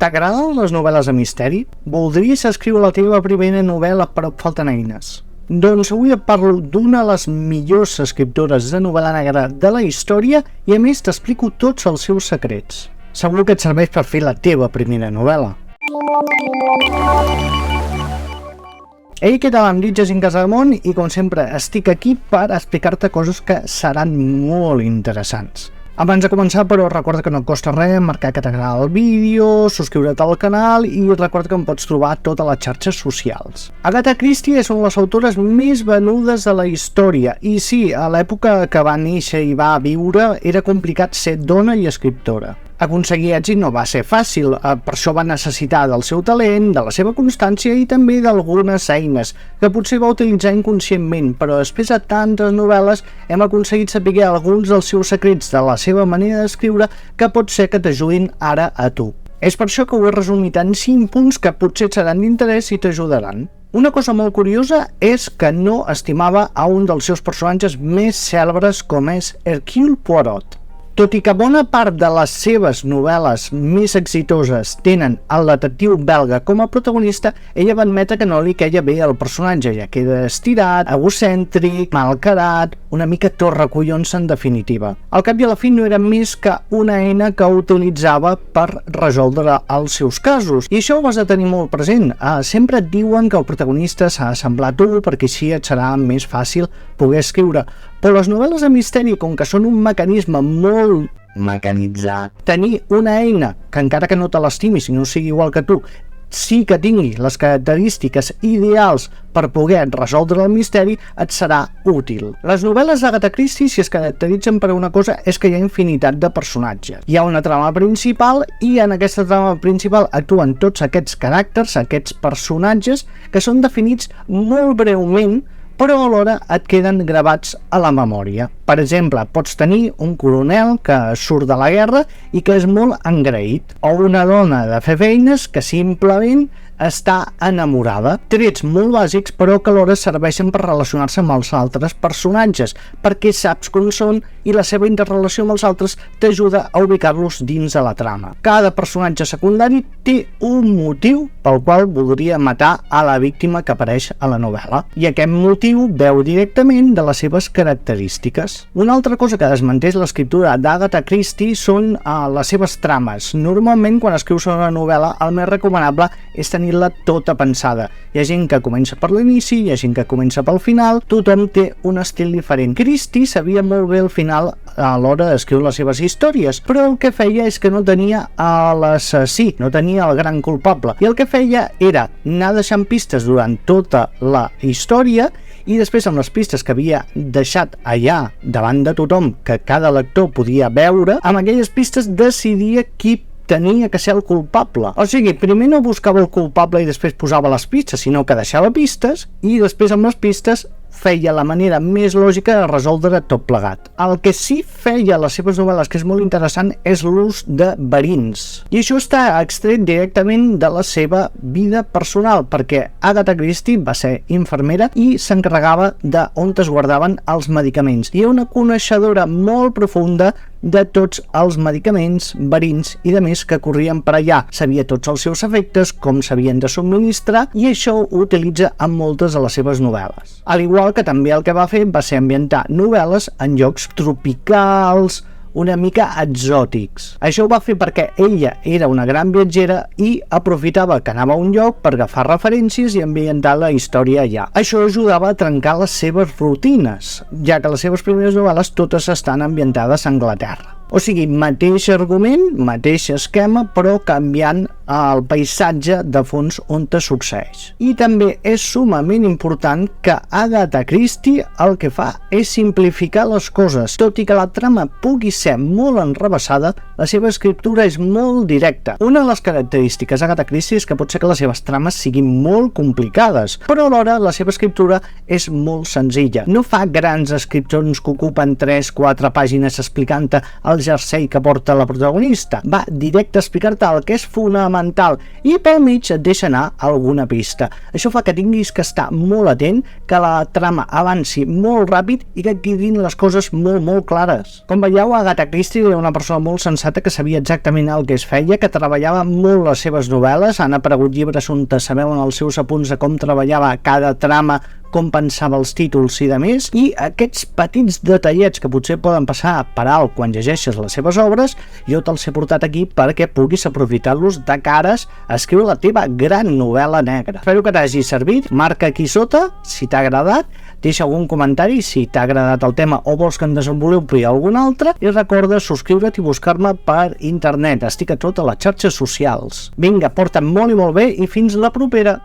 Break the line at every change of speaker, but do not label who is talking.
T'agraden les novel·les de misteri? Voldries escriure la teva primera novel·la però et falten eines? Doncs avui et parlo d'una de les millors escriptores de novel·la negra de la història i a més t'explico tots els seus secrets. Segur que et serveix per fer la teva primera novel·la. Ei, què tal? Em dic Jacint Casademont i com sempre estic aquí per explicar-te coses que seran molt interessants. Abans de començar, però, recorda que no et costa res marcar que t'agrada el vídeo, subscriure't al canal i recorda que em pots trobar a totes les xarxes socials. Agatha Christie és una de les autores més venudes de la història i sí, a l'època que va néixer i va viure era complicat ser dona i escriptora. Aconseguir èxit no va ser fàcil, per això va necessitar del seu talent, de la seva constància i també d'algunes eines que potser va utilitzar inconscientment, però després de tantes novel·les hem aconseguit saber alguns dels seus secrets de la seva manera d'escriure que pot ser que t'ajudin ara a tu. És per això que ho he resumit en 5 punts que potser et seran d'interès i t'ajudaran. Una cosa molt curiosa és que no estimava a un dels seus personatges més cèlebres com és Hercule Poirot. Tot i que bona part de les seves novel·les més exitoses tenen el detectiu belga com a protagonista, ella va admetre que no li queia bé el personatge, ja que era estirat, egocèntric, malcarat, una mica torracollons en definitiva. Al cap i a la fi no era més que una eina que utilitzava per resoldre els seus casos, i això ho has de tenir molt present. Sempre et diuen que el protagonista s'ha de semblar a tu perquè així et serà més fàcil poder escriure. Però les novel·les de misteri, com que són un mecanisme molt mecanitzat, tenir una eina que encara que no te l'estimi, si no sigui igual que tu, sí que tingui les característiques ideals per poder resoldre el misteri, et serà útil. Les novel·les d'Agatha Christie, si es caracteritzen per una cosa, és que hi ha infinitat de personatges. Hi ha una trama principal i en aquesta trama principal actuen tots aquests caràcters, aquests personatges, que són definits molt breument, però alhora et queden gravats a la memòria. Per exemple, pots tenir un coronel que surt de la guerra i que és molt engreït, o una dona de fer feines que simplement està enamorada. Trets molt bàsics, però que alhora serveixen per relacionar-se amb els altres personatges, perquè saps com són i la seva interrelació amb els altres t'ajuda a ubicar-los dins de la trama. Cada personatge secundari té un motiu pel qual voldria matar a la víctima que apareix a la novel·la, i aquest motiu veu directament de les seves característiques. Una altra cosa que desmenteix l'escriptura d'Agatha Christie són les seves trames. Normalment, quan escrius una novel·la, el més recomanable és tenir-la tota pensada. Hi ha gent que comença per l'inici, hi ha gent que comença pel final, tothom té un estil diferent. Christie sabia molt bé el final a l'hora d'escriure les seves històries, però el que feia és que no tenia l'assassí, no tenia el gran culpable, i el que feia era anar deixant pistes durant tota la història i després amb les pistes que havia deixat allà davant de tothom, que cada lector podia veure, amb aquelles pistes decidia qui tenia que ser el culpable. O sigui, primer no buscava el culpable i després posava les pistes, sinó que deixava pistes i després amb les pistes feia la manera més lògica de resoldre tot plegat. El que sí feia a les seves novel·les, que és molt interessant, és l'ús de verins. I això està extret directament de la seva vida personal, perquè Agatha Christie va ser infermera i s'encarregava d'on es guardaven els medicaments. I era una coneixedora molt profunda de tots els medicaments, verins i de més que corrien per allà. Sabia tots els seus efectes, com s'havien de subministrar, i això ho utilitza en moltes de les seves novel·les. Al igual que també el que va fer va ser ambientar novel·les en llocs tropicals, una mica exòtics. Això ho va fer perquè ella era una gran viatgera i aprofitava que anava a un lloc per agafar referències i ambientar la història allà. Això ajudava a trencar les seves rutines, ja que les seves primeres novel·les totes estan ambientades a Anglaterra. O sigui, mateix argument, mateix esquema, però canviant el paisatge de fons on te succeeix. I també és sumament important que Agatha Christie el que fa és simplificar les coses. Tot i que la trama pugui ser molt enrevessada, la seva escriptura és molt directa. Una de les característiques d'Agatha Christie és que pot ser que les seves trames siguin molt complicades, però alhora la seva escriptura és molt senzilla. No fa grans descripcions que ocupen 3-4 pàgines explicant-te el jersei que porta la protagonista. Va directe a explicar-te el que és fonamental fonamental, i pel mig et deixa anar alguna pista. Això fa que tinguis que estar molt atent, que la trama avanci molt ràpid i que et quedin les coses molt clares. Com veieu, Agatha Christie era una persona molt sensata que sabia exactament el que es feia, que treballava molt les seves novel·les, han aparegut llibres on sabeu en els seus apunts de com treballava cada trama, com pensava els títols i de més, i aquests petits detallets que potser poden passar per alt quan llegeixes les seves obres, jo te'ls he portat aquí perquè puguis aprofitar-los de cares a escriure la teva gran novel·la negra. Espero que t'hagi servit, marca aquí sota si t'ha agradat, deixa algun comentari si t'ha agradat el tema o vols que en desenvolupi algun altre, i recorda subscriure't i buscar-me per internet, estic a totes les xarxes socials. Vinga, porta't molt i molt bé i fins la propera!